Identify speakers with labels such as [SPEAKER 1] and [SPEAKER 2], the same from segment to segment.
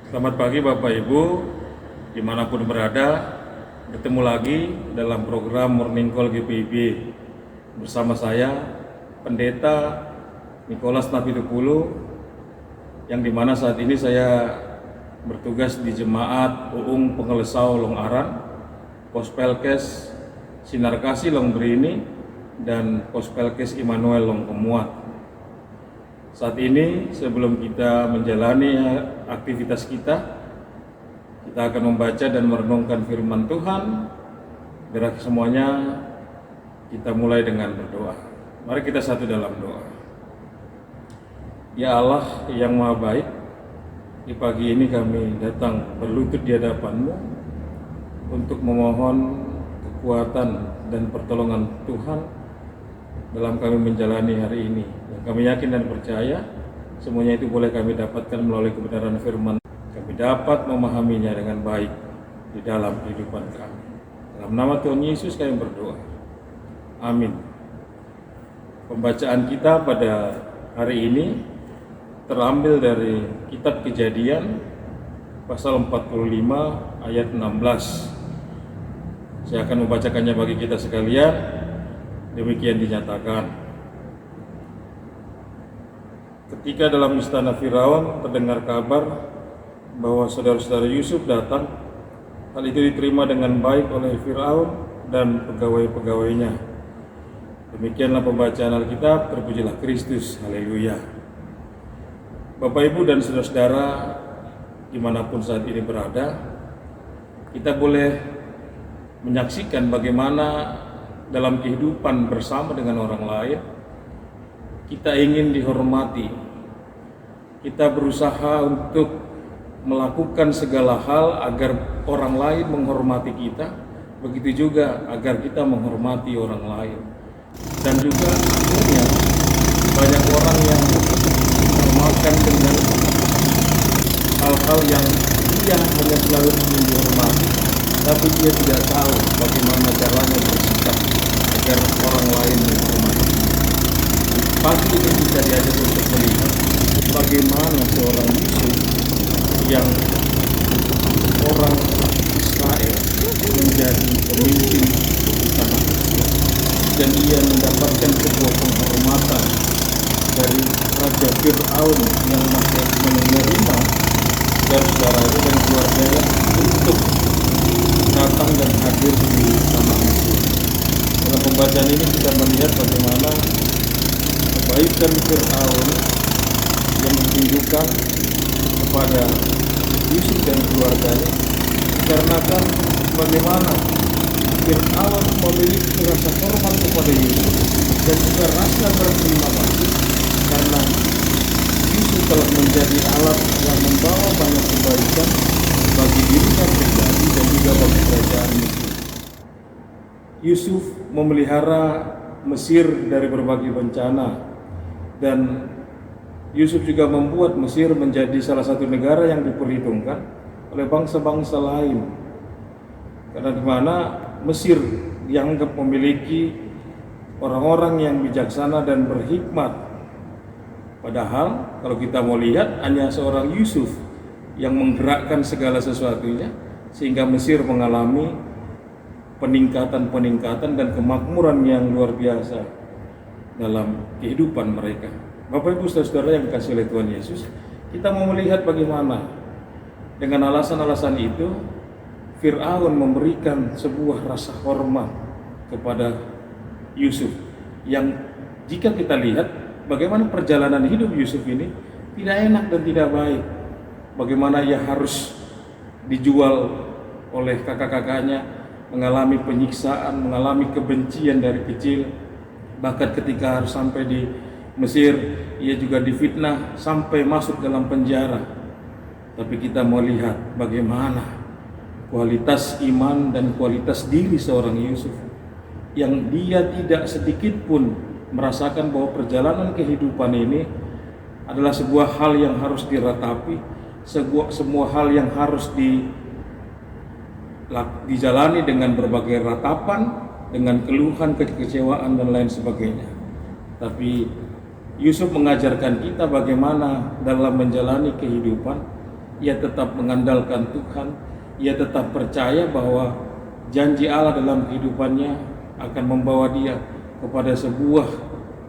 [SPEAKER 1] Selamat pagi Bapak Ibu, dimanapun berada, bertemu lagi dalam program Morning Call GPIB bersama saya, Pendeta Nicholas Napidupulu, yang dimana saat ini saya bertugas di Jemaat Uung Pengelesau Longaran, Pospelkes Sinar Kasih Longberini, dan Pospelkes Immanuel Longkemuat. Saat ini sebelum kita menjalani aktivitas kita akan membaca dan merenungkan firman Tuhan. Biar semuanya kita mulai dengan berdoa. Mari kita satu dalam doa. Ya Allah yang Maha Baik, di pagi ini kami datang berlutut di hadapan-Mu untuk memohon kekuatan dan pertolongan Tuhan dalam kami menjalani hari ini. Yang kami yakin dan percaya semuanya itu boleh kami dapatkan melalui kebenaran firman. Kami dapat memahaminya dengan baik di dalam kehidupan kami. Dalam nama Tuhan Yesus kami berdoa. Amin. Pembacaan kita pada hari ini terambil dari kitab Kejadian pasal 45 ayat 16. Saya akan membacakannya bagi kita sekalian. Demikian dinyatakan. Ketika dalam istana Firaun terdengar kabar bahwa saudara-saudara Yusuf datang, hal itu diterima dengan baik oleh Firaun dan pegawai-pegawainya. Demikianlah pembacaan Alkitab. Terpujilah Kristus. Haleluya. Bapak Ibu dan saudara-saudara dimanapun saat ini berada, kita boleh menyaksikan bagaimana dalam kehidupan bersama dengan orang lain, kita ingin dihormati. Kita berusaha untuk melakukan segala hal agar orang lain menghormati kita, begitu juga agar kita menghormati orang lain. Dan juga akhirnya banyak orang yang menghormatkan dengan hal-hal yang dia hanya selalu ingin dihormati, tapi dia tidak tahu bagaimana caranya bersikap agar orang lain menghormati. Pagi ini kita diajak untuk melihat bagaimana seorang Yusuf yang orang Israel menjadi pemimpin di tanah Mesir, dan ia mendapatkan sebuah penghormatan dari Raja Fir'aun yang masih menerima saudara itu dan keluarganya untuk datang dan hadir di tanah Mesir. Dalam pembacaan ini kita melihat bagaimana kebaikan Fir'aun yang ditunjukkan kepada Yusuf dan keluarganya, dikarenakan bagaimana Fir'aun memiliki rasa hormat kepada Yusuf dan juga rasa berterima kasih karena Yusuf telah menjadi alat yang membawa banyak kebaikan bagi dirinya pribadi dan juga bagi kerajaan Mesir. Yusuf memelihara Mesir dari berbagai bencana, dan Yusuf juga membuat Mesir menjadi salah satu negara yang diperhitungkan oleh bangsa-bangsa lain. Karena di mana Mesir dianggap memiliki orang-orang yang bijaksana dan berhikmat. Padahal kalau kita mau lihat, hanya seorang Yusuf yang menggerakkan segala sesuatunya sehingga Mesir mengalami peningkatan dan kemakmuran yang luar biasa dalam kehidupan mereka. Bapak Ibu saudara yang dikasihi oleh Tuhan Yesus, kita mau melihat bagaimana dengan alasan-alasan itu Fir'aun memberikan sebuah rasa hormat kepada Yusuf, yang jika kita lihat bagaimana perjalanan hidup Yusuf ini tidak enak dan tidak baik. Bagaimana ia harus dijual oleh kakak-kakaknya, mengalami penyiksaan, mengalami kebencian dari kecil. Bahkan ketika harus sampai di Mesir, ia juga difitnah sampai masuk dalam penjara. Tapi kita mau lihat bagaimana kualitas iman dan kualitas diri seorang Yusuf. yang dia tidak sedikit pun merasakan bahwa perjalanan kehidupan ini adalah sebuah hal yang harus diratapi, semua hal yang harus dijalani dengan berbagai ratapan, dengan keluhan, kekecewaan dan lain sebagainya. Tapi Yusuf mengajarkan kita bagaimana dalam menjalani kehidupan ia tetap mengandalkan Tuhan, ia tetap percaya bahwa janji Allah dalam kehidupannya akan membawa dia kepada sebuah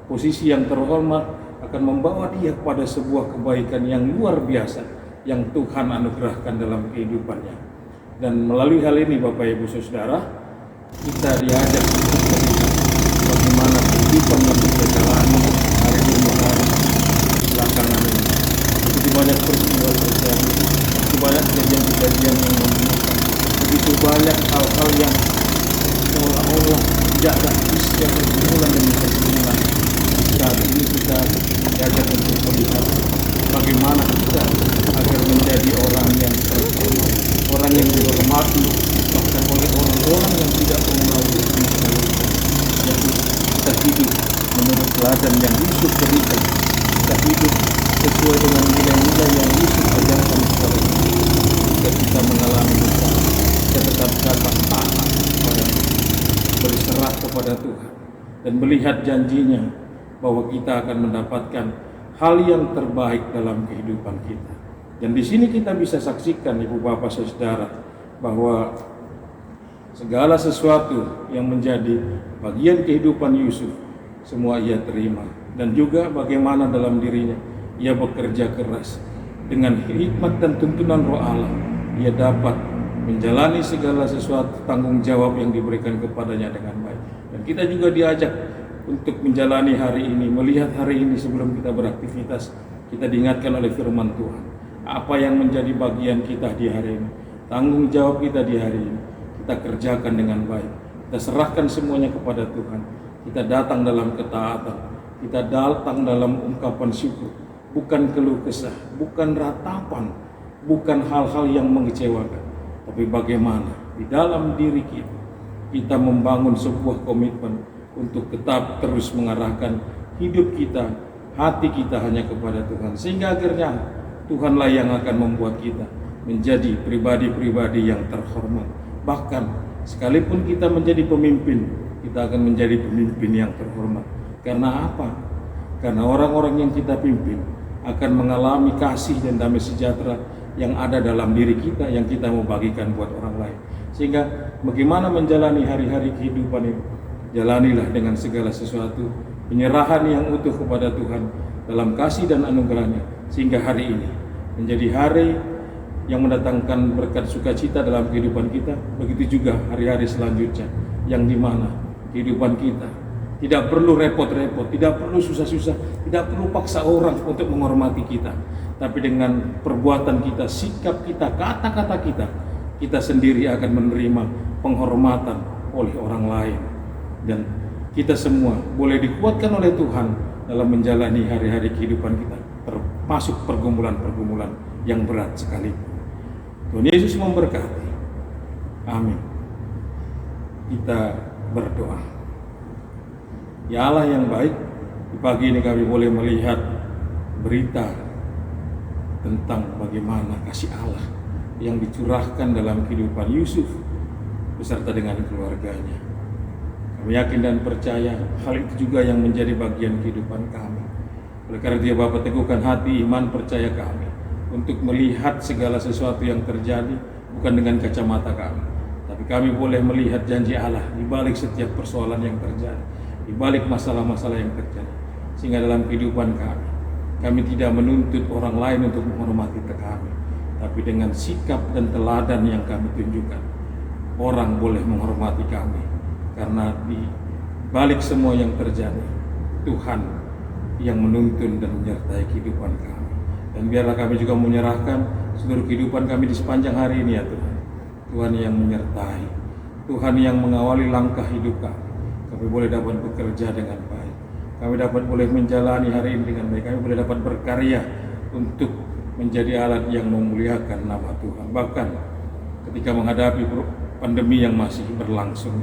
[SPEAKER 1] posisi yang terhormat, akan membawa dia kepada sebuah kebaikan yang luar biasa yang Tuhan anugerahkan dalam kehidupannya. Dan melalui hal ini Bapak Ibu Saudara, kita diajak untuk melihat bagaimana kehidupan yang kita jalani hari demi hari belakangan ini. Begitu banyak peristiwa terjadi, begitu banyak kejadian-kejadian yang membingungkan, begitu banyak hal-hal yang seolah-olah tidak ada habisnya, pergumulan demi pergumulan. Saat ini kita diajak untuk melihat bagaimana kita agar menjadi orang yang terhormat, orang yang dihormati bahkan oleh orang-orang yang tidak mengenal Tuhan sekalipun. Jadi kita hidup menurut teladan yang Yusuf berikan, kita hidup sesuai dengan nilai-nilai yang Yusuf ajarkan kepada kita. Jika kita mengalami dosa, kita tetap dapat taat kepada Tuhan, berserah kepada Tuhan, dan melihat janjinya bahwa kita akan mendapatkan hal yang terbaik dalam kehidupan kita. Dan di sini kita bisa saksikan Ibu Bapak Saudara bahwa segala sesuatu yang menjadi bagian kehidupan Yusuf semua ia terima, dan juga bagaimana dalam dirinya ia bekerja keras dengan hikmat dan tuntunan Roh Allah. Ia dapat menjalani segala sesuatu tanggung jawab yang diberikan kepadanya dengan baik. Dan kita juga diajak untuk menjalani hari ini, melihat hari ini sebelum kita beraktivitas, kita diingatkan oleh firman Tuhan. Apa yang menjadi bagian kita di hari ini, tanggung jawab kita di hari ini, kita kerjakan dengan baik. Kita serahkan semuanya kepada Tuhan. Kita datang dalam ketaatan, kita datang dalam ungkapan syukur, bukan keluh kesah, bukan ratapan, bukan hal-hal yang mengecewakan, tapi bagaimana di dalam diri kita membangun sebuah komitmen untuk tetap terus mengarahkan hidup kita, hati kita hanya kepada Tuhan, sehingga akhirnya Tuhanlah yang akan membuat kita menjadi pribadi-pribadi yang terhormat. Bahkan sekalipun kita menjadi pemimpin, kita akan menjadi pemimpin yang terhormat. Karena apa? Karena orang-orang yang kita pimpin akan mengalami kasih dan damai sejahtera yang ada dalam diri kita, yang kita mau bagikan buat orang lain. Sehingga bagaimana menjalani hari-hari kehidupan ini, jalanilah dengan segala sesuatu penyerahan yang utuh kepada Tuhan dalam kasih dan anugerahnya, sehingga hari ini menjadi hari yang mendatangkan berkat sukacita dalam kehidupan kita. Begitu juga hari-hari selanjutnya, yang dimana kehidupan kita tidak perlu repot-repot, tidak perlu susah-susah, tidak perlu paksa orang untuk menghormati kita, tapi dengan perbuatan kita, sikap kita, kata-kata kita, kita sendiri akan menerima penghormatan oleh orang lain. Dan kita semua boleh dikuatkan oleh Tuhan dalam menjalani hari-hari kehidupan kita, termasuk pergumulan-pergumulan yang berat sekalipun. Tuhan Yesus memberkati. Amin. Kita berdoa. Ya Allah yang baik, di pagi ini kami boleh melihat berita tentang bagaimana kasih Allah yang dicurahkan dalam kehidupan Yusuf beserta dengan keluarganya. Kami yakin dan percaya hal itu juga yang menjadi bagian kehidupan kami. Oleh karena itu Bapak, teguhkan hati iman percaya kami untuk melihat segala sesuatu yang terjadi bukan dengan kacamata kami, tapi kami boleh melihat janji Allah di balik setiap persoalan yang terjadi, di balik masalah-masalah yang terjadi. Sehingga dalam kehidupan kami tidak menuntut orang lain untuk menghormati kami, tapi dengan sikap dan teladan yang kami tunjukkan, orang boleh menghormati kami. Karena di balik semua yang terjadi, Tuhan yang menuntun dan menyertai kehidupan kami. Dan biarlah kami juga menyerahkan seluruh kehidupan kami di sepanjang hari ini ya Tuhan. Tuhan yang menyertai, Tuhan yang mengawali langkah hidup kami. Kami boleh dapat bekerja dengan baik, kami dapat boleh menjalani hari ini dengan baik, kami boleh dapat berkarya untuk menjadi alat yang memuliakan nama Tuhan. Bahkan ketika menghadapi pandemi yang masih berlangsung,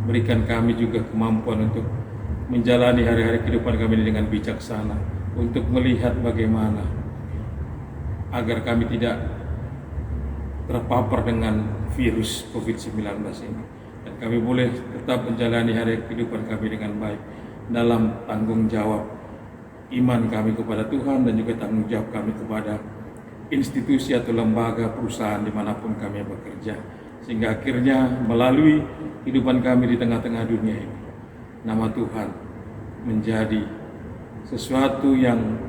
[SPEAKER 1] Berikan kami juga kemampuan untuk menjalani hari-hari kehidupan kami dengan bijaksana, untuk melihat bagaimana agar kami tidak terpapar dengan virus COVID-19 ini, dan kami boleh tetap menjalani hari kehidupan kami dengan baik dalam tanggung jawab iman kami kepada Tuhan dan juga tanggung jawab kami kepada institusi atau lembaga perusahaan dimanapun kami bekerja, sehingga akhirnya melalui kehidupan kami di tengah-tengah dunia ini, nama Tuhan menjadi sesuatu yang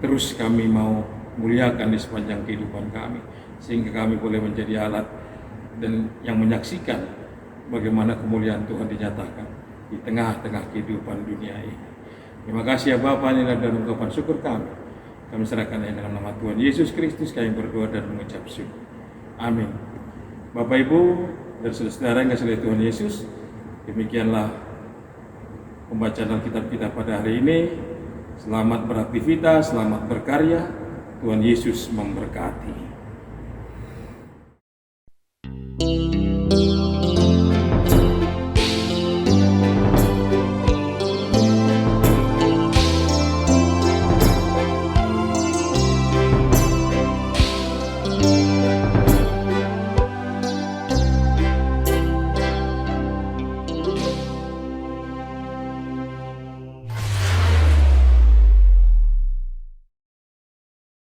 [SPEAKER 1] terus kami mau muliakan di sepanjang kehidupan kami, sehingga kami boleh menjadi alat dan yang menyaksikan bagaimana kemuliaan Tuhan dinyatakan di tengah-tengah kehidupan dunia ini. Terima kasih ya Bapa, inilah dan ungkapan syukur kami. Kami serahkan dalam nama Tuhan Yesus Kristus kami berdoa dan mengucap syukur. Amin. Bapak Ibu dan saudara-saudara yang kasih oleh Tuhan Yesus, demikianlah pembacaan Alkitab kita pada hari ini. Selamat beraktivitas, selamat berkarya. Tuhan Yesus memberkati.